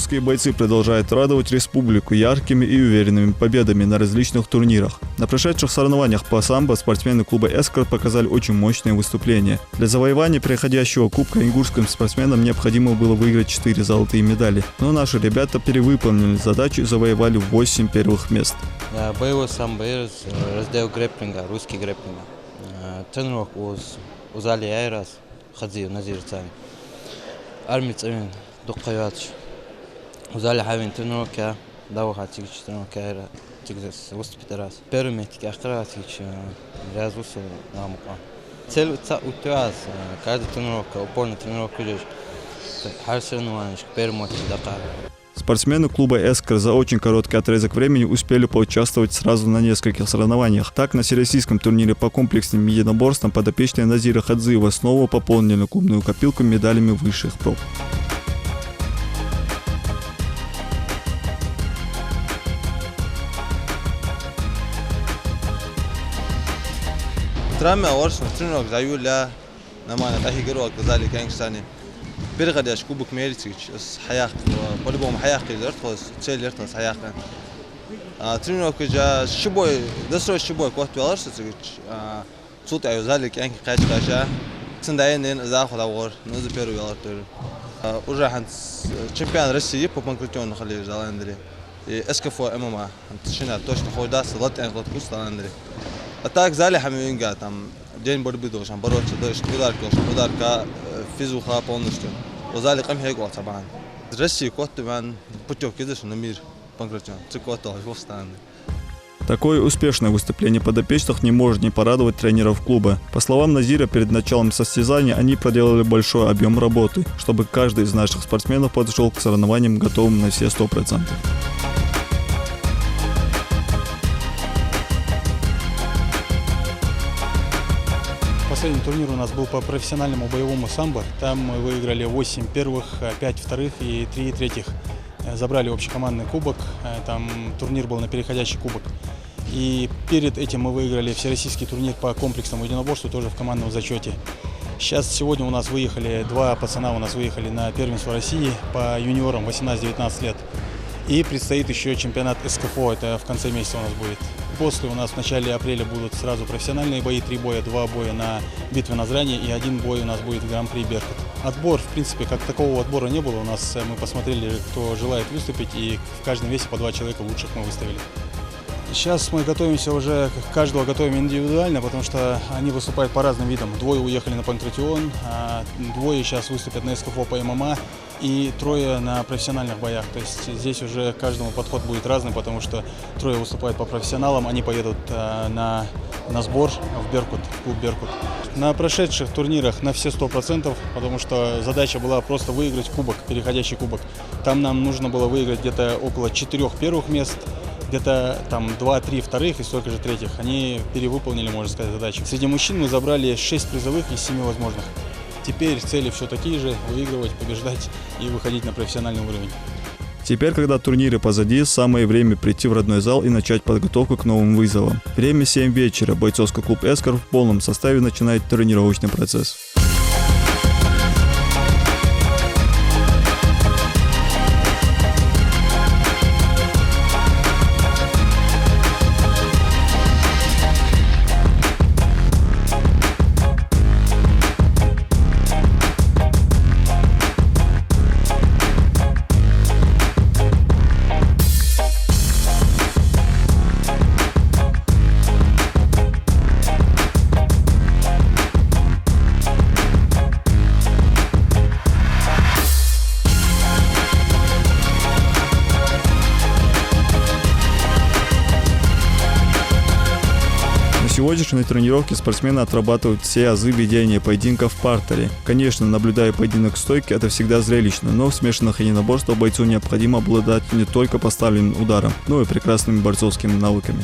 Орские бойцы продолжают радовать республику яркими и уверенными победами на различных турнирах. На прошедших соревнованиях по самбо спортсмены клуба «Эскор» показали очень мощные выступления. Для завоевания переходящего кубка ингушским спортсменам необходимо было выиграть 4 золотые медали. Но наши ребята перевыполнили задачу и завоевали 8 первых мест. Боевой самбо, раздел грэпплинга, русский грэпплинга. Тренировка у зале Айрас, Хадзиев, Назир Цами. Армия Цамин, Дуккайватш. У зале Хавин тренировка, Дауха Тигич, тренировка Айра, Тигзес, выступит раз. Первый метик, Ахкара Тигич, Рязусу, Намука. Цель у тебя, каждая тренировка, упорная тренировка идешь. Хар соревнований, первый мотив Дакар. Спортсмены клуба «Эскор» за очень короткий отрезок времени успели поучаствовать сразу на нескольких соревнованиях. Так, на всероссийском турнире по комплексным единоборствам подопечные Назира Хадзиева снова пополнили клубную копилку медалями высших проб. Трамя оршн тренировок за июля на мане тахи героя казали кангстани. Переходящий кубок Меритич с Хаяк, по-любому Хаяк идет, цель идет с Хаяка. Тренировка же шибой, досрочный шибой, кот веларсы, суд аю зали кянки качкаша. Цендаен заход авор, но за первый велартер. Уже чемпион России по панкратиону халили заландри. И СКФО ММА, точно точно ходас, латен латкус заландри. А так зали хаминга там день борьбы должен бороться, дальше ударка физуха полностью. وذلك قام هيك طبعا درسي كنت من بتوع كده на мир панкратион цикото встан. Такое успешное выступление подопечных не может не порадовать тренеров клуба. По словам Назира, перед началом состязания они проделали большой объем работы, чтобы каждый из наших спортсменов подошел к соревнованиям готовым на все 100%. Последний турнир у нас был по профессиональному боевому самбо. Там мы выиграли 8 первых, 5 вторых и 3 третьих. Забрали общекомандный кубок. Там турнир был на переходящий кубок. И перед этим мы выиграли всероссийский турнир по комплексному единоборству, тоже в командном зачете. Сегодня у нас выехали, 2 пацана у нас выехали на первенство России по юниорам 18-19 лет. И предстоит еще чемпионат СКФО, это в конце месяца у нас будет. После у нас в начале апреля будут сразу профессиональные бои, 3 боя, 2 боя на битве на Зране и 1 бой у нас будет в Гран-при Беркут. Отбор, в принципе, как такого отбора не было. У нас мы посмотрели, кто желает выступить, и в каждом весе по 2 человека лучших мы выставили. Сейчас мы готовимся уже, каждого готовим индивидуально, потому что они выступают по разным видам. 2 уехали на панкратион, 2 сейчас выступят на СКФО по ММА и 3 на профессиональных боях. То есть здесь уже каждому подход будет разный, потому что 3 выступают по профессионалам, они поедут на сбор в Беркут, в клуб Беркут. На прошедших турнирах на все 100%, потому что задача была просто выиграть кубок, переходящий кубок. Там нам нужно было выиграть где-то около 4 первых мест, где-то там 2-3 вторых и столько же третьих. Они перевыполнили, можно сказать, задачу. Среди мужчин мы забрали 6 призовых из 7 возможных. Теперь цели все такие же: выигрывать, побеждать и выходить на профессиональный уровень. Теперь, когда турниры позади, самое время прийти в родной зал и начать подготовку к новым вызовам. Время 7 вечера. Бойцовский клуб «Эскор» в полном составе начинает тренировочный процесс. На сегодняшней тренировке спортсмены отрабатывают все азы ведения поединка в партере. Конечно, наблюдая поединок в стойке, это всегда зрелищно, но в смешанных единоборствах бойцу необходимо обладать не только поставленным ударом, но и прекрасными борцовскими навыками.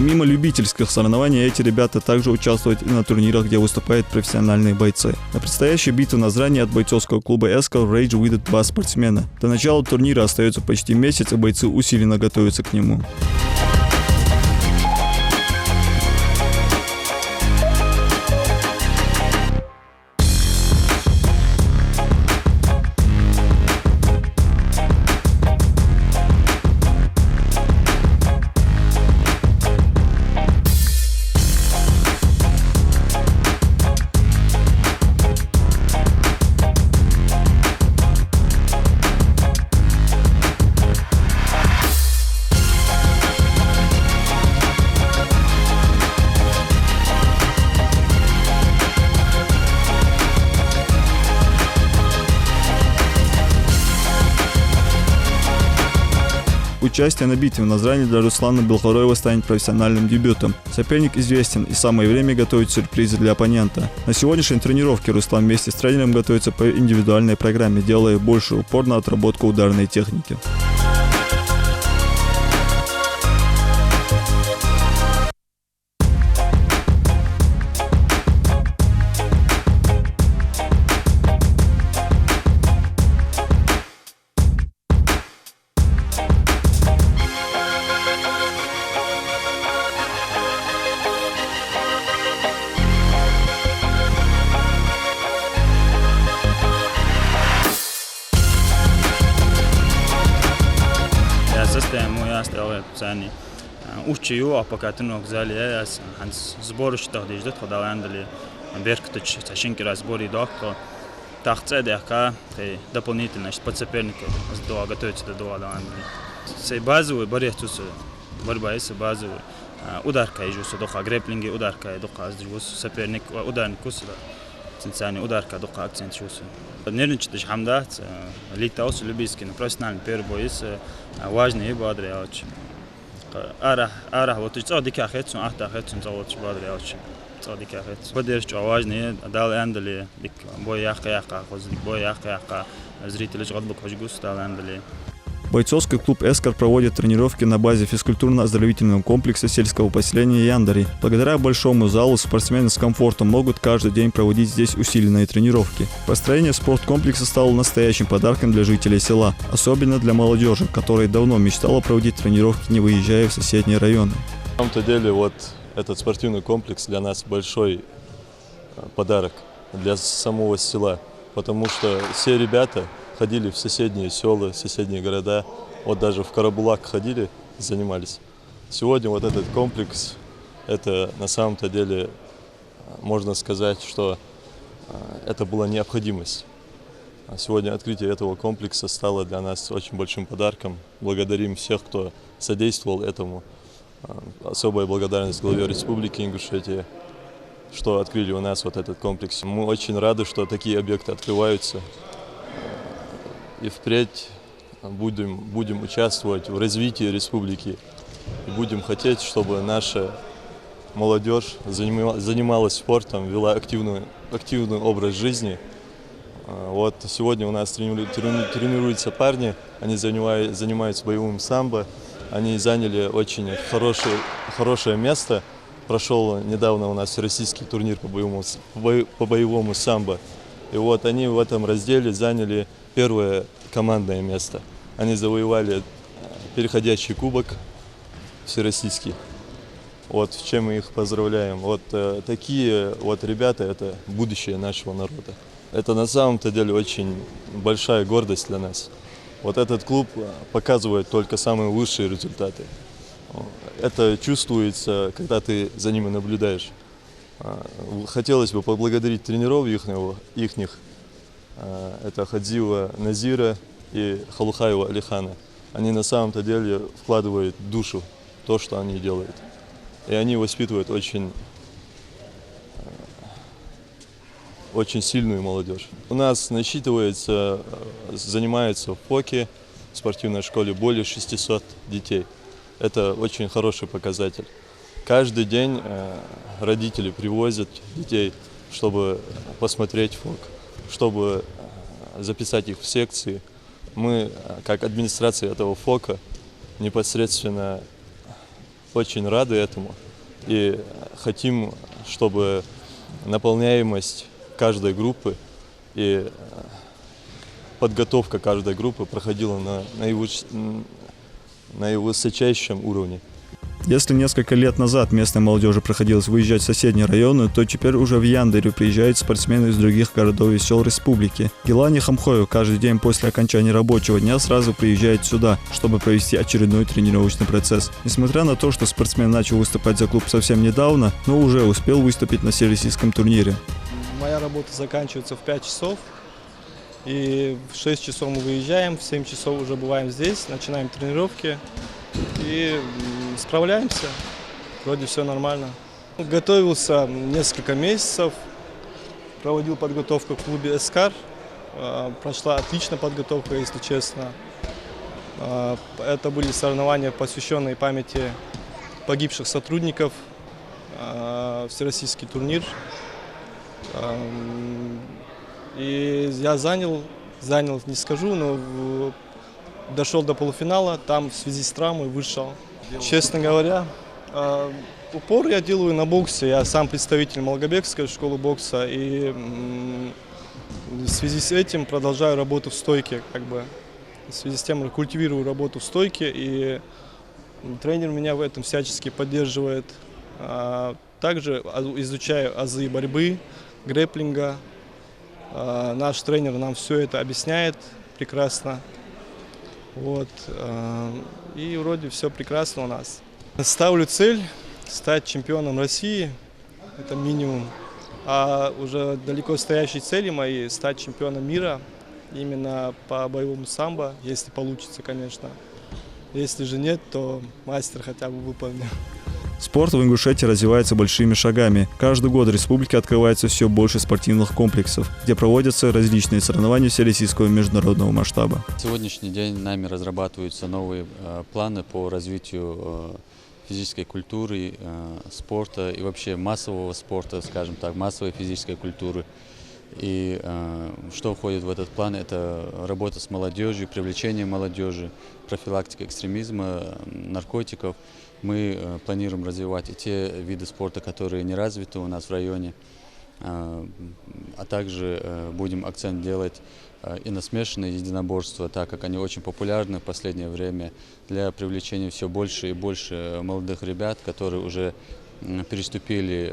Помимо любительских соревнований, эти ребята также участвуют и на турнирах, где выступают профессиональные бойцы. На предстоящей битве на Назране от бойцовского клуба «Эскал» в рейдж выйдут 2 спортсмена. До начала турнира остается почти месяц, и бойцы усиленно готовятся к нему. Участие на битве в Назране для Руслана Белхороева станет профессиональным дебютом. Соперник известен, и самое время готовить сюрпризы для оппонента. На сегодняшней тренировке Руслан вместе с тренером готовится по индивидуальной программе, делая больший упор на отработку ударной техники. Систему ястрелы цени. Учью, а пока тренировок в зале я сборы что ждет, когда андали беркутыч, тащинки разборы доктор. Тахце дека дополнительно под соперника готовится до дуала андали. Сей базовый борец борьба есть базовый. Ударка и жусы доха грэплинги, ударка и доха жусы соперник ударник кусла. Центральный ударка доха акцент жусы. Нервничать хамдат, литаус любительский, но профессиональный первый бой важный и бодрый очень. Вот что дикахет, он ахтахет, он завод бодрый очень. Что дикахет. Поддержка важный, дал эндали, дик бой яха, бой яха, зрители ждут буквально дал эндали. Бойцовский клуб «Эскар» проводит тренировки на базе физкультурно-оздоровительного комплекса сельского поселения Яндари. Благодаря большому залу спортсмены с комфортом могут каждый день проводить здесь усиленные тренировки. Построение спорткомплекса стало настоящим подарком для жителей села, особенно для молодежи, которая давно мечтала проводить тренировки, не выезжая в соседние районы. На самом-то деле вот этот спортивный комплекс для нас большой подарок для самого села, потому что все ребята ходили в соседние села, соседние города, вот даже в Карабулак ходили, занимались. Сегодня вот этот комплекс, это на самом-то деле, можно сказать, что это была необходимость. Сегодня открытие этого комплекса стало для нас очень большим подарком. Благодарим всех, кто содействовал этому. Особая благодарность главе Республики Ингушетия, что открыли у нас вот этот комплекс. Мы очень рады, что такие объекты открываются. И впредь будем участвовать в развитии республики. И будем хотеть, чтобы наша молодежь занималась спортом, вела активный образ жизни. Вот сегодня у нас тренируются парни, они занимаются боевым самбо. Они заняли очень хорошее место. Прошел недавно у нас российский турнир по боевому самбо. И вот они в этом разделе заняли первое командное место. Они завоевали переходящий кубок всероссийский. Вот с чем мы их поздравляем. Вот такие вот ребята – это будущее нашего народа. Это на самом-то деле очень большая гордость для нас. Вот этот клуб показывает только самые высшие результаты. Это чувствуется, когда ты за ними наблюдаешь. Хотелось бы поблагодарить тренеров ихних. Это Хадзиева Назира и Халухаева Алихана. Они на самом-то деле вкладывают душу в то, что они делают. И они воспитывают очень сильную молодежь. У нас насчитывается, занимается в ФОКе, в спортивной школе, более 600 детей. Это очень хороший показатель. Каждый день родители привозят детей, чтобы посмотреть ФОК, чтобы записать их в секции. Мы, как администрация этого ФОКа, непосредственно очень рады этому и хотим, чтобы наполняемость каждой группы и подготовка каждой группы проходила на наивысочайшем уровне. Если несколько лет назад местной молодежи приходилось выезжать в соседние районы, то теперь уже в Яндерю приезжают спортсмены из других городов и сел республики. Гелани Хамхоев каждый день после окончания рабочего дня сразу приезжает сюда, чтобы провести очередной тренировочный процесс. Несмотря на то, что спортсмен начал выступать за клуб совсем недавно, но уже успел выступить на всероссийском турнире. Моя работа заканчивается в 5 часов. И в 6 часов мы выезжаем, в 7 часов уже бываем здесь, начинаем тренировки и справляемся. Вроде все нормально. Готовился несколько месяцев, проводил подготовку в клубе «Эскар». Прошла отличная подготовка, если честно. Это были соревнования, посвященные памяти погибших сотрудников, всероссийский турнир. И я занял, не скажу, но дошел до полуфинала, там в связи с травмой вышел. Честно говоря, упор я делаю на боксе. Я сам представитель Малгобекской школы бокса и в связи с этим продолжаю работу в стойке. В связи с тем культивирую работу в стойке, и тренер меня в этом всячески поддерживает. Также изучаю азы борьбы, грэпплинга. Наш тренер нам все это объясняет прекрасно. И вроде все прекрасно у нас. Ставлю цель стать чемпионом России, это минимум. А уже далеко стоящие цели мои — стать чемпионом мира именно по боевому самбо, если получится, конечно. Если же нет, то мастер хотя бы выполню. Спорт в Ингушетии развивается большими шагами. Каждый год в республике открывается все больше спортивных комплексов, где проводятся различные соревнования всероссийского и международного масштаба. На сегодняшний день нами разрабатываются новые планы по развитию физической культуры, спорта и вообще массового спорта, скажем так, массовой физической культуры. И что входит в этот план? Это работа с молодежью, привлечение молодежи, профилактика экстремизма, наркотиков. Мы планируем развивать и те виды спорта, которые не развиты у нас в районе, а также будем акцент делать и на смешанные единоборства, так как они очень популярны в последнее время, для привлечения все больше и больше молодых ребят, которые уже переступили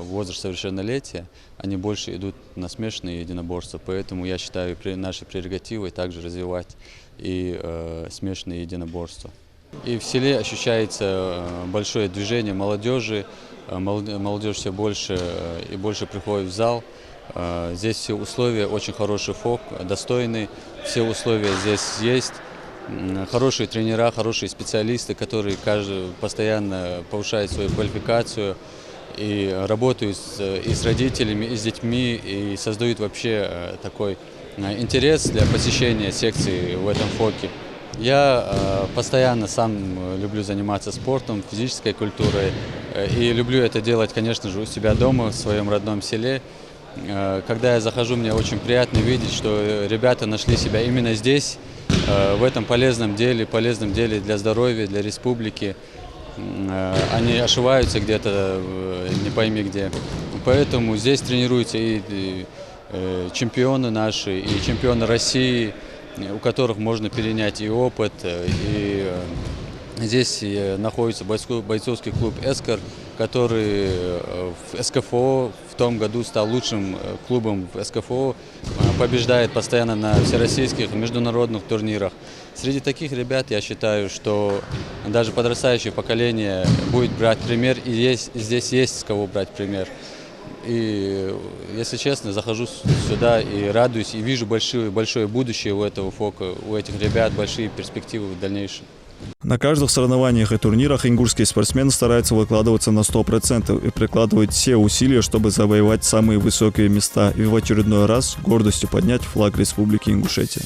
возраст совершеннолетия, они больше идут на смешанные единоборства. Поэтому я считаю нашей прерогативой также развивать и смешанные единоборства. И в селе ощущается большое движение молодежи, молодежь все больше и больше приходит в зал. Здесь все условия, очень хороший ФОК, достойный, все условия здесь есть. Хорошие тренера, хорошие специалисты, которые постоянно повышают свою квалификацию и работают и с родителями, и с детьми, и создают вообще такой интерес для посещения секции в этом ФОКе. Я постоянно сам люблю заниматься спортом, физической культурой, и люблю это делать, конечно же, у себя дома, в своем родном селе. Когда я захожу, мне очень приятно видеть, что ребята нашли себя именно здесь, в этом полезном деле для здоровья, для республики. Они ошиваются где-то, не пойми где. Поэтому здесь тренируются и чемпионы наши, и чемпионы России, у которых можно перенять и опыт. И здесь находится бойцовский клуб «Эскар», который в СКФО в том году стал лучшим клубом в СКФО, побеждает постоянно на всероссийских и международных турнирах. Среди таких ребят я считаю, что даже подрастающее поколение будет брать пример, и здесь есть с кого брать пример. И, если честно, захожу сюда и радуюсь, и вижу большое будущее у этого ФОКа, у этих ребят, большие перспективы в дальнейшем. На каждых соревнованиях и турнирах ингушские спортсмены стараются выкладываться на 100% и прикладывать все усилия, чтобы завоевать самые высокие места и в очередной раз гордостью поднять флаг Республики Ингушетия.